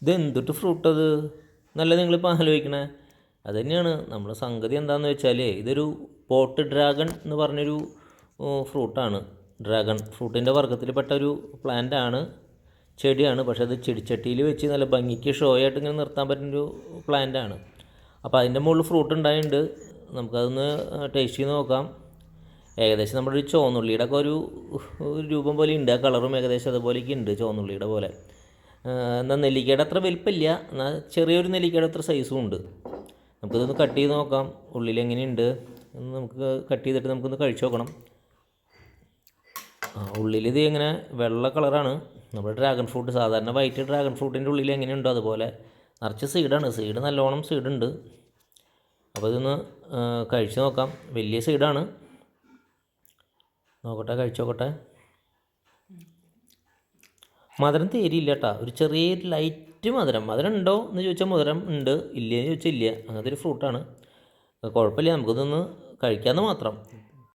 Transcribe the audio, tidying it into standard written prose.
ഇത് എന്തിട്ട് ഫ്രൂട്ട് അത് നല്ല നിങ്ങളിപ്പോൾ ആലോചിക്കണേ. അത് തന്നെയാണ് നമ്മുടെ സംഗതി. എന്താണെന്ന് വെച്ചാൽ ഇതൊരു പോട്ട് ഡ്രാഗൺ എന്ന് പറഞ്ഞൊരു ഫ്രൂട്ടാണ്. ഡ്രാഗൺ ഫ്രൂട്ടിൻ്റെ വർഗ്ഗത്തിൽപ്പെട്ട ഒരു പ്ലാന്റ് ആണ്, ചെടിയാണ്. പക്ഷേ അത് ചെടിച്ചട്ടിയിൽ വെച്ച് നല്ല ഭംഗിക്ക് ഷോ ആയിട്ട് ഇങ്ങനെ നിർത്താൻ പറ്റുന്നൊരു പ്ലാന്റ് ആണ്. അപ്പോൾ അതിൻ്റെ മുകളിൽ ഫ്രൂട്ട് ഉണ്ടായിട്ടുണ്ട്. നമുക്കതൊന്ന് ടേസ്റ്റ് ചെയ്ത് നോക്കാം. ഏകദേശം നമ്മുടെ ഒരു ചുവന്നുള്ളിയുടെ ഒക്കെ ഒരു രൂപം പോലെ ഉണ്ട്. ആ കളറും ഏകദേശം അതുപോലെയൊക്കെ ഉണ്ട്, ചുവന്നുള്ളിയുടെ പോലെ. എന്നാൽ നെല്ലിക്കയുടെ അത്ര വലിപ്പമില്ല, എന്നാൽ ചെറിയൊരു നെല്ലിക്കയുടെ അത്ര സൈസും ഉണ്ട്. നമുക്കിതൊന്ന് കട്ട് ചെയ്ത് നോക്കാം, ഉള്ളിൽ എങ്ങനെയുണ്ട് എന്ന് നമുക്ക് കട്ട് ചെയ്തിട്ട് നമുക്കൊന്ന് കഴിച്ച് നോക്കണം. ഉള്ളിൽ ഇത് എങ്ങനെ വെള്ള കളറാണ്. നമ്മുടെ ഡ്രാഗൺ ഫ്രൂട്ട്, സാധാരണ വൈറ്റ് ഡ്രാഗൺ ഫ്രൂട്ടിൻ്റെ ഉള്ളിൽ എങ്ങനെയുണ്ടോ അതുപോലെ നിറച്ച് സീഡാണ്. സീഡ് നല്ലോണം സീഡുണ്ട്. അപ്പോൾ ഇതൊന്ന് കഴിച്ച് നോക്കാം. വലിയ സീഡാണ്. നോക്കട്ടെ, കഴിച്ച് നോക്കട്ടെ. മധുരം തീരില്ല കേട്ടോ. ഒരു ചെറിയൊരു ലൈറ്റ് മധുരം. മധുരം ഉണ്ടോ എന്ന് ചോദിച്ചാൽ മധുരം ഉണ്ട്, ഇല്ലയെന്ന് ചോദിച്ചാൽ ഇല്ല. അങ്ങനത്തെ ഒരു ഫ്രൂട്ടാണ്. കുഴപ്പമില്ല, നമുക്കിതൊന്ന് കഴിക്കാമെന്ന് മാത്രം.